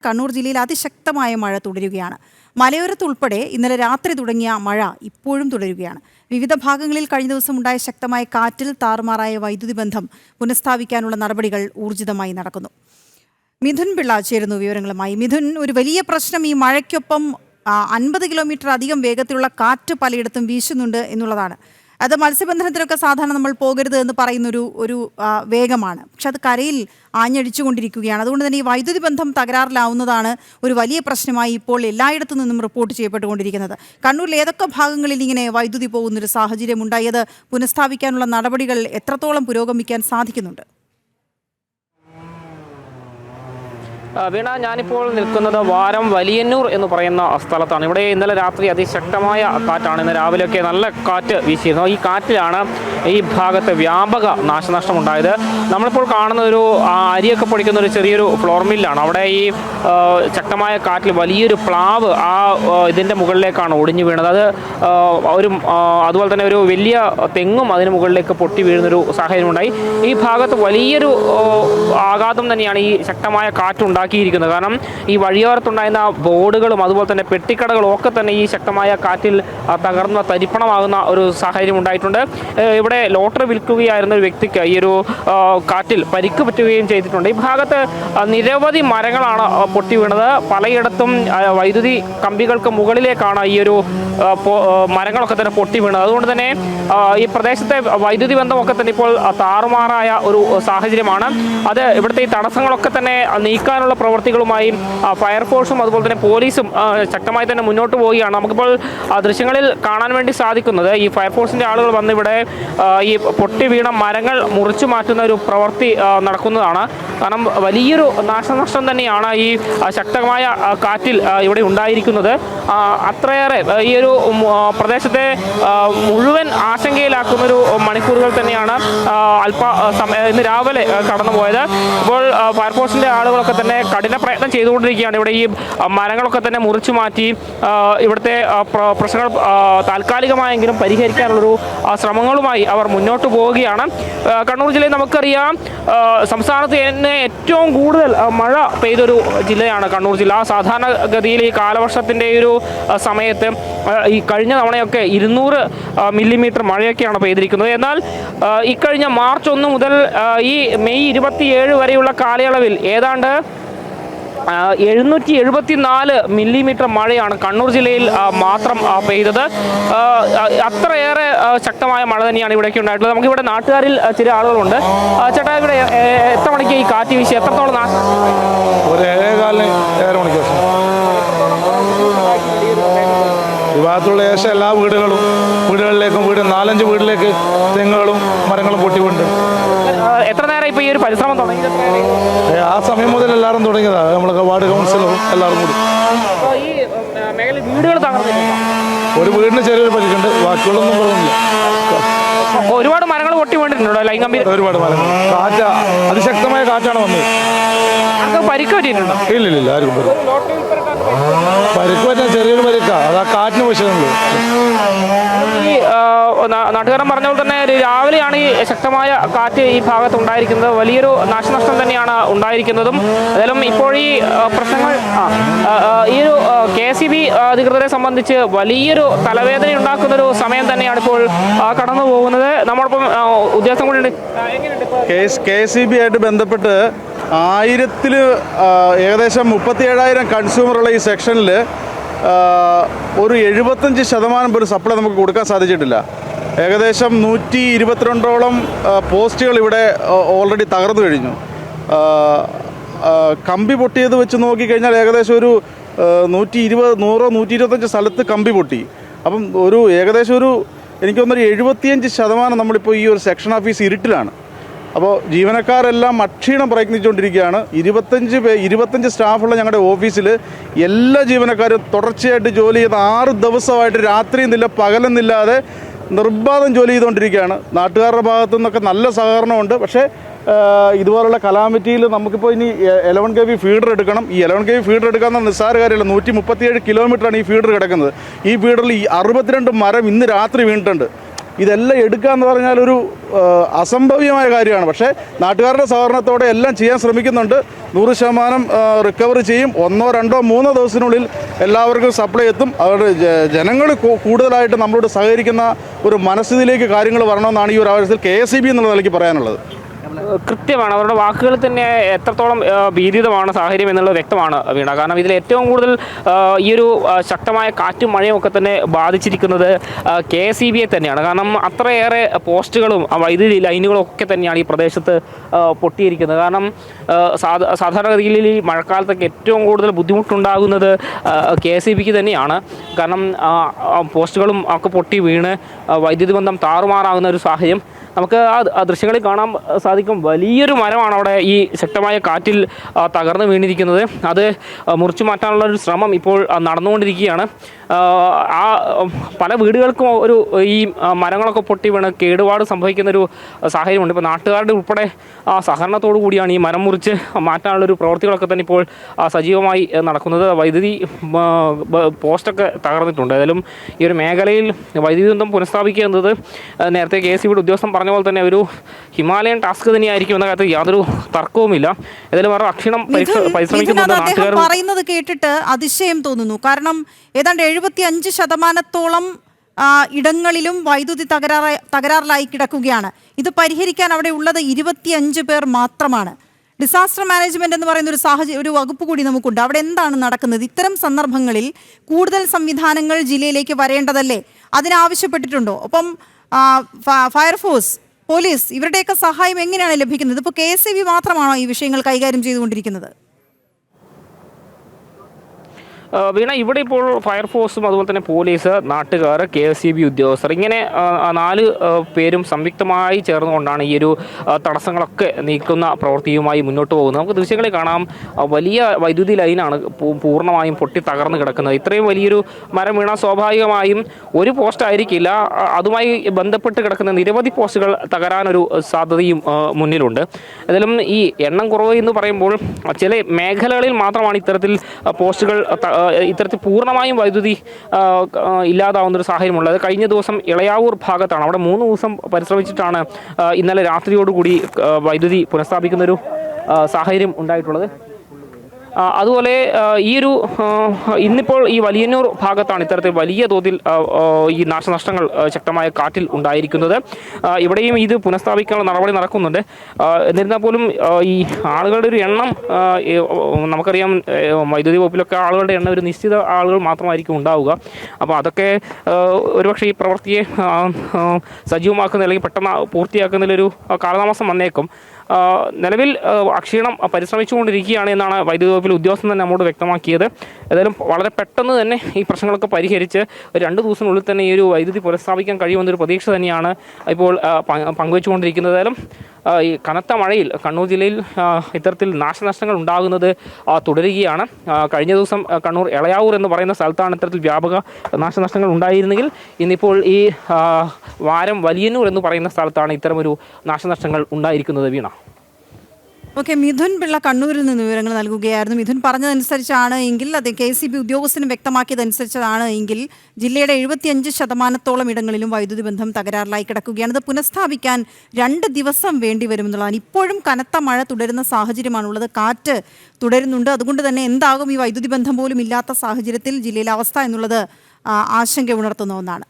കണ്ണൂർ ജില്ലയിൽ അതിശക്തമായ മഴ തുടരുകയാണ്. മലയോരത്തുൾപ്പെടെ ഇന്നലെ രാത്രി തുടങ്ങിയ മഴ ഇപ്പോഴും തുടരുകയാണ്. വിവിധ ഭാഗങ്ങളിൽ കഴിഞ്ഞ ദിവസം ഉണ്ടായ ശക്തമായ കാറ്റിൽ താറുമാറായ വൈദ്യുതി ബന്ധം പുനഃസ്ഥാപിക്കാനുള്ള നടപടികൾ ഊർജിതമായി നടക്കുന്നു. മിഥുൻ പിള്ള ചേരുന്നു വിവരങ്ങളുമായി. മിഥുൻ, ഒരു വലിയ പ്രശ്നം ഈ മഴയ്ക്കൊപ്പം 50 കിലോമീറ്റർ അധികം വേഗത്തിലുള്ള കാറ്റ് പലയിടത്തും വീശുന്നുണ്ട് എന്നുള്ളതാണ്. അത് മത്സ്യബന്ധനത്തിലൊക്കെ സാധാരണ നമ്മൾ പോകരുത് എന്ന് പറയുന്നൊരു വേഗമാണ്. പക്ഷെ അത് കരയിൽ ആഞ്ഞടിച്ചുകൊണ്ടിരിക്കുകയാണ്. അതുകൊണ്ട് തന്നെ ഈ വൈദ്യുതി ബന്ധം തകരാറിലാവുന്നതാണ് ഒരു വലിയ പ്രശ്നമായി ഇപ്പോൾ എല്ലായിടത്തു നിന്നും റിപ്പോർട്ട് ചെയ്യപ്പെട്ടുകൊണ്ടിരിക്കുന്നത്. കണ്ണൂരിൽ ഏതൊക്കെ ഭാഗങ്ങളിൽ ഇങ്ങനെ വൈദ്യുതി പോകുന്നൊരു സാഹചര്യം ഉണ്ടായത്? പുനഃസ്ഥാപിക്കാനുള്ള നടപടികൾ എത്രത്തോളം പുരോഗമിക്കാൻ സാധിക്കുന്നുണ്ട്? വീണ, ഞാനിപ്പോൾ നിൽക്കുന്നത് വാരം വലിയന്നൂർ എന്ന് പറയുന്ന സ്ഥലത്താണ്. ഇവിടെ ഇന്നലെ രാത്രി അതിശക്തമായ കാറ്റാണ്. ഇന്ന് രാവിലെയൊക്കെ നല്ല കാറ്റ് വീശിയിരുന്നു. ഈ കാറ്റിലാണ് ഈ ഭാഗത്ത് വ്യാപക നാശനഷ്ടം ഉണ്ടായത്. നമ്മളിപ്പോൾ കാണുന്ന ഒരു അരിയൊക്കെ പൊടിക്കുന്ന ഒരു ചെറിയൊരു ഫ്ലോർ മില്ലാണ്. അവിടെ ഈ ശക്തമായ കാറ്റിൽ വലിയൊരു പ്ലാവ് ഇതിൻ്റെ മുകളിലേക്കാണ് ഒടിഞ്ഞു വീണത്. അത് അതുപോലെ തന്നെ ഒരു വലിയ തെങ്ങും അതിന് മുകളിലേക്ക് പൊട്ടി വീഴുന്നൊരു സാഹചര്യം ഉണ്ടായി. ഈ ഭാഗത്ത് വലിയൊരു ആഘാതം തന്നെയാണ് ഈ ശക്തമായ കാറ്റുണ്ടായത്. കാരണം ഈ വഴിയോരത്തുണ്ടായിരുന്ന ബോർഡുകളും അതുപോലെ തന്നെ പെട്ടിക്കടകളും ഒക്കെ തന്നെ ഈ ശക്തമായ കാറ്റിൽ തകർന്ന തരിപ്പണമാകുന്ന ഒരു സാഹചര്യം ഉണ്ടായിട്ടുണ്ട്. ഇവിടെ ലോട്ടറി വിൽക്കുകയായിരുന്ന ഒരു വ്യക്തിക്ക് ഈ ഒരു കാറ്റിൽ പരിക്ക് പറ്റുകയും ചെയ്തിട്ടുണ്ട്. ഈ ഭാഗത്ത് നിരവധി മരങ്ങളാണ് പൊട്ടി വീണത്. പലയിടത്തും വൈദ്യുതി കമ്പികൾക്ക് മുകളിലേക്കാണ് ഈ ഒരു മരങ്ങളൊക്കെ തന്നെ പൊട്ടി വീണത്. അതുകൊണ്ട് തന്നെ ഈ പ്രദേശത്തെ വൈദ്യുതി ബന്ധമൊക്കെ തന്നെ ഇപ്പോൾ താറുമാറായ ഒരു സാഹചര്യമാണ്. അത് ഇവിടുത്തെ ഈ തടസ്സങ്ങളൊക്കെ തന്നെ നീക്കാനുള്ള പ്രവർത്തികളുമായി ഫയർഫോഴ്സും അതുപോലെ തന്നെ പോലീസും ശക്തമായി തന്നെ മുന്നോട്ട് പോവുകയാണ്. നമുക്കിപ്പോൾ ദൃശ്യങ്ങളിൽ കാണാൻ വേണ്ടി സാധിക്കുന്നത് ഈ ഫയർഫോഴ്സിൻ്റെ ആളുകൾ വന്ന് ഇവിടെ ഈ പൊട്ടി വീണ മരങ്ങൾ മുറിച്ചു മാറ്റുന്ന ഒരു പ്രവൃത്തി നടക്കുന്നതാണ്. കാരണം വലിയൊരു നാശനഷ്ടം തന്നെയാണ് ഈ ശക്തമായ കാറ്റിൽ ഇവിടെ ഉണ്ടായിരിക്കുന്നത്. അത്രയേറെ ഈ ഒരു പ്രദേശത്തെ മുഴുവൻ ആശങ്കയിലാക്കുന്നൊരു മണിക്കൂറുകൾ തന്നെയാണ് ഇന്ന് രാവിലെ കടന്നുപോയത്. ഇപ്പോൾ ഫയർഫോഴ്സിൻ്റെ ആളുകളൊക്കെ തന്നെ കഠിന പ്രയത്നം ചെയ്തുകൊണ്ടിരിക്കുകയാണ്. ഇവിടെ ഈ മരങ്ങളൊക്കെ തന്നെ മുറിച്ചു മാറ്റി ഇവിടുത്തെ പ്രശ്നങ്ങൾ താൽക്കാലികമായെങ്കിലും പരിഹരിക്കാനുള്ളൊരു ശ്രമങ്ങളുമായി അവർ മുന്നോട്ട് പോവുകയാണ്. കണ്ണൂർ ജില്ലയിൽ നമുക്കറിയാം, സംസ്ഥാനത്ത് തന്നെ ഏറ്റവും കൂടുതൽ മഴ പെയ്തൊരു ജില്ലയാണ് കണ്ണൂർ ജില്ല. സാധാരണഗതിയിൽ ഈ കാലവർഷത്തിൻ്റെ ഒരു സമയത്ത് ഈ കഴിഞ്ഞ തവണയൊക്കെ 200 മില്ലിമീറ്റർ മഴയൊക്കെയാണ് പെയ്തിരിക്കുന്നത്. എന്നാൽ ഇക്കഴിഞ്ഞ മാർച്ച് 1 മുതൽ ഈ മെയ് 27 വരെയുള്ള കാലയളവിൽ ഏതാണ്ട് 774 മില്ലിമീറ്റർ മഴയാണ് കണ്ണൂർ ജില്ലയിൽ മാത്രം പെയ്തത്. അത്രയേറെ ശക്തമായ മഴ തന്നെയാണ് ഇവിടേക്ക് ഉണ്ടായിട്ടുള്ളത്. നമുക്കിവിടെ നാട്ടുകാരിൽ ചില ആളുകളുണ്ട്. ചേട്ടാ, ഇവിടെ എത്ര മണിക്ക് ഈ കാറ്റ് വീശി എത്രത്തോളം നാശം? ഒരു 7:15 മണിക്ക് ഈ ഭാഗത്തുള്ള ഏകദേശം എല്ലാ വീടുകളിലേക്കും 4-5 വീട്ടിലേക്ക് തെങ്ങുകളും മരങ്ങളും പൊട്ടിക്കൊണ്ട്. എത്ര നേരം ഇപ്പൊ ഈ ഒരു പരിശ്രമം തുടങ്ങി? ആ സമയം മുതൽ എല്ലാവരും തുടങ്ങിയതാണ്. നമ്മളൊക്കെ വാർഡ് കൗൺസിലറും എല്ലാവരും കൂടി. ഈ മേഖലയിൽ വീടുകൾ തകർന്നില്ല. ഒരു വീടിന് ചെറിയൊരു പരിക്കുണ്ട്, ബാക്കിയുള്ളൊന്നും പറയുന്നില്ല. ഒരുപാട് മരങ്ങൾ പൊട്ടി വീണിട്ടുണ്ടോ? ലൈൻ കമ്പി ഒരുപാട് മരങ്ങൾ. കാറ്റ്, അതിശക്തമായ കാറ്റാണ് വന്നത്. പരിക്ക് പറ്റിയിട്ടുണ്ടോ? ഇല്ലില്ല, ആർക്കും പരിക്ക് പറ്റാൻ ചെറിയൊരു പരിക്കാണ്. അത് ആ കാറ്റിന് വിഷയമുള്ളൂ. ഈ നാട്ടുകാരൻ പറഞ്ഞ പോലെ തന്നെ രാവിലെയാണ് ഈ ശക്തമായ കാറ്റ് ഈ ഭാഗത്ത് ഉണ്ടായിരിക്കുന്നത്. വലിയൊരു നാശനഷ്ടം തന്നെയാണ് ഉണ്ടായിരിക്കുന്നതും. ഏതായാലും ഇപ്പോൾ ഈ പ്രശ്നങ്ങൾ ഈ ഒരു KSEB അധികൃതരെ സംബന്ധിച്ച് വലിയൊരു തലവേദന ഉണ്ടാക്കുന്നൊരു സമയം തന്നെയാണ് ഇപ്പോൾ കടന്നു പോകുന്നത്. നമ്മളിപ്പം ഉദ്യോഗസ്ഥൻ കൂടി KSEB ആയിട്ട് ബന്ധപ്പെട്ട് 1000 ഏകദേശം 37,000 കൺസ്യൂമറുള്ള ഈ സെക്ഷനിൽ ഒരു 75% പോലും സപ്ലൈ നമുക്ക് കൊടുക്കാൻ സാധിച്ചിട്ടില്ല. ഏകദേശം 122ഓളം പോസ്റ്റുകൾ ഇവിടെ ഓൾറെഡി തകർന്നു കഴിഞ്ഞു. കമ്പി പൊട്ടിയത് വെച്ച് നോക്കിക്കഴിഞ്ഞാൽ ഏകദേശം ഒരു 125 സ്ഥലത്ത് കമ്പി പൊട്ടി. അപ്പം ഏകദേശം എനിക്ക് തോന്നുന്നൊരു 75% നമ്മളിപ്പോൾ ഈ ഒരു സെക്ഷൻ ഓഫീസ് ഇരുട്ടിലാണ്. അപ്പോൾ ജീവനക്കാരെല്ലാം അക്ഷീണം പ്രയത്നിച്ചുകൊണ്ടിരിക്കുകയാണ്. 25 സ്റ്റാഫുള്ള ഞങ്ങളുടെ ഓഫീസിൽ എല്ലാ ജീവനക്കാരും തുടർച്ചയായിട്ട് ജോലി ചെയ്ത് 6 ദിവസമായിട്ട് രാത്രിയെന്നില്ല പകലെന്നില്ലാതെ നിർബാധം ജോലി ചെയ്തുകൊണ്ടിരിക്കുകയാണ്. നാട്ടുകാരുടെ ഭാഗത്തു നിന്നൊക്കെ നല്ല സഹകരണമുണ്ട്. പക്ഷേ ഇതുപോലുള്ള കലാമിറ്റിയിൽ നമുക്കിപ്പോൾ ഇനി 11 kV ഫീഡർ എടുക്കണം. ഈ 11 kV ഫീഡർ എടുക്കാമെന്ന നിസ്സാര കാര്യമല്ല. 137 കിലോമീറ്ററാണ് ഈ ഫീഡർ കിടക്കുന്നത്. ഈ ഫീഡറിൽ 62 മരം ഇന്ന് രാത്രി വീണിട്ടുണ്ട്. ഇതെല്ലാം എടുക്കുക എന്ന് പറഞ്ഞാൽ ഒരു അസംഭവ്യമായ കാര്യമാണ്. പക്ഷേ നാട്ടുകാരുടെ സഹകരണത്തോടെ എല്ലാം ചെയ്യാൻ ശ്രമിക്കുന്നുണ്ട്. 100% റിക്കവറി ചെയ്യും. 1, 2, 3 ദിവസത്തിനുള്ളിൽ എല്ലാവർക്കും സപ്ലൈ എത്തും. അവരുടെ ജനങ്ങൾ കൂടുതലായിട്ട് നമ്മളോട് സഹകരിക്കുന്ന ഒരു മനസ്ഥിതിയിലേക്ക് കാര്യങ്ങൾ വരണമെന്നാണ് ഈ ഒരു അവസരത്തിൽ KSEB എന്നുള്ള നിലയ്ക്ക് പറയാനുള്ളത്. കൃത്യമാണ്. അവരുടെ വാക്കുകളിൽ തന്നെ എത്രത്തോളം ഭീതിതമാണ് സാഹചര്യം എന്നുള്ളത് വ്യക്തമാണ് വീണ. കാരണം ഇതിൽ ഏറ്റവും കൂടുതൽ ഈ ഒരു ശക്തമായ കാറ്റും മഴയും ഒക്കെ തന്നെ ബാധിച്ചിരിക്കുന്നത് KSEB തന്നെയാണ്. കാരണം അത്രയേറെ പോസ്റ്റുകളും വൈദ്യുതി ലൈനുകളും ഒക്കെ തന്നെയാണ് ഈ പ്രദേശത്ത് പൊട്ടിയിരിക്കുന്നത്. കാരണം സാധാരണഗതിയിൽ ഈ മഴക്കാലത്തൊക്കെ ഏറ്റവും കൂടുതൽ ബുദ്ധിമുട്ടുണ്ടാകുന്നത് KSEBക്ക് തന്നെയാണ്. കാരണം പോസ്റ്റുകളും ഒക്കെ പൊട്ടി വീണ് വൈദ്യുതി ബന്ധം താറുമാറാകുന്ന ഒരു സാഹചര്യം നമുക്ക് ആ ദൃശ്യങ്ങളിൽ കാണാൻ സാധിക്കും. വലിയൊരു മരമാണ് അവിടെ ഈ ശക്തമായ കാറ്റിൽ തകർന്നു വീണിരിക്കുന്നത്. അത് മുറിച്ചു മാറ്റാനുള്ള ഒരു ശ്രമം ഇപ്പോൾ നടന്നുകൊണ്ടിരിക്കുകയാണ്. ആ പല വീടുകൾക്കും ഈ മരങ്ങളൊക്കെ പൊട്ടി വീണ് കേടുപാട് സംഭവിക്കുന്നൊരു സാഹചര്യമുണ്ട്. ഇപ്പോൾ നാട്ടുകാരുടെ ഉൾപ്പെടെ സഹകരണത്തോടു കൂടിയാണ് ഈ മരം മുറിച്ച് മാറ്റാനുള്ളൊരു പ്രവൃത്തികളൊക്കെ തന്നെ ഇപ്പോൾ സജീവമായി നടക്കുന്നത്. വൈദ്യുതി പോസ്റ്റൊക്കെ തകർന്നിട്ടുണ്ട്. ഏതായാലും ഈ ഒരു മേഖലയിൽ വൈദ്യുതി ബന്ധം പുനഃസ്ഥാപിക്കുക എന്നത് നേരത്തെ KSEB ഉദ്യോഗസ്ഥൻ പറഞ്ഞ പോലെ തന്നെ ഒരു ഹിമാലയൻ ടാസ്ക് തന്നെയായിരിക്കും എന്ന കാര്യത്തിൽ യാതൊരു തർക്കവുമില്ല. ഏതായാലും അവർ അക്ഷീണം പരിശ്രമിക്കുന്നുണ്ട്. നാട്ടുകാർ പറയുന്നത് കേട്ടിട്ട് അതിശയം തോന്നുന്നു. കാരണം ഏതാണ്ട് 75% ഇടങ്ങളിലും വൈദ്യുതി തകരാറിലായി കിടക്കുകയാണ്. ഇത് പരിഹരിക്കാൻ അവിടെ ഉള്ളത് 25 പേർ മാത്രമാണ്. ഡിസാസ്റ്റർ മാനേജ്മെന്റ് എന്ന് പറയുന്ന ഒരു വകുപ്പ് കൂടി നമുക്കുണ്ട്. അവിടെ എന്താണ് നടക്കുന്നത്? ഇത്തരം സന്ദർഭങ്ങളിൽ കൂടുതൽ സംവിധാനങ്ങൾ ജില്ലയിലേക്ക് വരേണ്ടതല്ലേ? അതിനാവശ്യപ്പെട്ടിട്ടുണ്ടോ? ഒപ്പം ഫയർഫോഴ്സ്, പോലീസ് ഇവരുടെയൊക്കെ സഹായം എങ്ങനെയാണ് ലഭിക്കുന്നത്? ഇപ്പോൾ KSEB മാത്രമാണോ ഈ വിഷയങ്ങൾ കൈകാര്യം ചെയ്തുകൊണ്ടിരിക്കുന്നത്? വീണ, ഇവിടെ ഇപ്പോൾ ഫയർഫോഴ്സും അതുപോലെ തന്നെ പോലീസ്, നാട്ടുകാർ, KSEB ഉദ്യോഗസ്ഥർ ഇങ്ങനെ 4 പേരും സംയുക്തമായി ചേർന്നുകൊണ്ടാണ് ഈ ഒരു തടസ്സങ്ങളൊക്കെ നീക്കുന്ന പ്രവൃത്തിയുമായി മുന്നോട്ട് പോകുന്നത്. നമുക്ക് ദൃശ്യങ്ങളിൽ കാണാം, വലിയ വൈദ്യുതി ലൈനാണ് പൂർണ്ണമായും പൊട്ടി തകർന്ന് കിടക്കുന്നത്. ഇത്രയും വലിയൊരു മരം വീണ സ്വാഭാവികമായും ഒരു പോസ്റ്റ് ആയിരിക്കില്ല, അതുമായി ബന്ധപ്പെട്ട് കിടക്കുന്ന നിരവധി പോസ്റ്റുകൾ തകരാനൊരു സാധ്യതയും മുന്നിലുണ്ട്. ഏതായാലും ഈ എണ്ണം കുറവ് എന്ന് പറയുമ്പോൾ ചില മേഖലകളിൽ മാത്രമാണ് ഇത്തരത്തിൽ പോസ്റ്റുകൾ ഇത്തരത്തിൽ പൂർണ്ണമായും വൈദ്യുതി ഇല്ലാതാവുന്നൊരു സാഹചര്യമുള്ളത്. കഴിഞ്ഞ ദിവസം ഇളയാവൂർ ഭാഗത്താണ്. അവിടെ 3 ദിവസം പരിശ്രമിച്ചിട്ടാണ് ഇന്നലെ രാത്രിയോടുകൂടി വൈദ്യുതി പുനഃസ്ഥാപിക്കുന്നൊരു സാഹചര്യം ഉണ്ടായിട്ടുള്ളത്. അതുപോലെ ഇന്നിപ്പോൾ ഈ വലിയന്നൂർ ഭാഗത്താണ് ഇത്തരത്തിൽ വലിയ തോതിൽ ഈ നാശനഷ്ടങ്ങൾ ശക്തമായ കാറ്റിൽ ഉണ്ടായിരിക്കുന്നത്. ഇവിടെയും ഇത് പുനഃസ്ഥാപിക്കാനുള്ള നടപടി നടക്കുന്നുണ്ട്. എന്നിരുന്നാൽ പോലും ഈ ആളുകളുടെ ഒരു എണ്ണം നമുക്കറിയാം, വൈദ്യുതി വകുപ്പിലൊക്കെ ആളുകളുടെ എണ്ണം ഒരു നിശ്ചിത ആളുകൾ മാത്രമായിരിക്കും ഉണ്ടാവുക. അപ്പോൾ അതൊക്കെ ഒരുപക്ഷെ ഈ പ്രവൃത്തിയെ സജീവമാക്കുന്ന അല്ലെങ്കിൽ പെട്ടെന്ന് പൂർത്തിയാക്കുന്നതിലൊരു കാലതാമസം വന്നേക്കും. നിലവിൽ അക്ഷീണം പരിശ്രമിച്ചുകൊണ്ടിരിക്കുകയാണ് എന്നാണ് വൈദ്യുതി വകുപ്പിൽ ഉദ്യോഗസ്ഥൻ തന്നെ നമ്മോട് വ്യക്തമാക്കിയത്. ഏതായാലും വളരെ പെട്ടെന്ന് തന്നെ ഈ പ്രശ്നങ്ങളൊക്കെ പരിഹരിച്ച് 2 ദിവസത്തിനുള്ളിൽ തന്നെ ഈ ഒരു വൈദ്യുതി പുനഃസ്ഥാപിക്കാൻ കഴിയുമെന്നൊരു പ്രതീക്ഷ തന്നെയാണ് ഇപ്പോൾ പങ്കുവെച്ചുകൊണ്ടിരിക്കുന്നത്. ഏതായാലും ഈ കനത്ത മഴയിൽ കണ്ണൂർ ജില്ലയിൽ ഇത്തരത്തിൽ നാശനഷ്ടങ്ങൾ ഉണ്ടാകുന്നത് തുടരുകയാണ്. കഴിഞ്ഞ ദിവസം കണ്ണൂർ ഇളയാവൂർ എന്ന് പറയുന്ന സ്ഥലത്താണ് ഇത്തരത്തിൽ വ്യാപക നാശനഷ്ടങ്ങൾ ഉണ്ടായിരുന്നെങ്കിൽ ഇന്നിപ്പോൾ ഈ വാരം വലിയന്നൂർ എന്ന് പറയുന്ന സ്ഥലത്താണ് ഇത്തരമൊരു നാശനഷ്ടങ്ങൾ ഉണ്ടായിരിക്കുന്നത്. വീണ. ഓക്കെ, മിഥുൻ പിള്ള കണ്ണൂരിൽ നിന്ന് വിവരങ്ങൾ നൽകുകയായിരുന്നു. മിഥുൻ പറഞ്ഞതനുസരിച്ചാണ് എങ്കിൽ, അത് KSEB ഉദ്യോഗസ്ഥനും വ്യക്തമാക്കിയതനുസരിച്ചതാണ് എങ്കിൽ ജില്ലയുടെ 75% ഇടങ്ങളിലും വൈദ്യുതി ബന്ധം തകരാറിലായി കിടക്കുകയാണ്. ഇത് പുനഃസ്ഥാപിക്കാൻ 2 ദിവസം വേണ്ടി വരുമെന്നുള്ളതാണ്. ഇപ്പോഴും കനത്ത മഴ തുടരുന്ന സാഹചര്യമാണുള്ളത്. കാറ്റ് തുടരുന്നുണ്ട്. അതുകൊണ്ട് തന്നെ എന്താകും ഈ വൈദ്യുതി ബന്ധം പോലും ഇല്ലാത്ത സാഹചര്യത്തിൽ ജില്ലയിലെ അവസ്ഥ എന്നുള്ളത് ആശങ്ക ഉണർത്തുന്ന ഒന്നാണ്.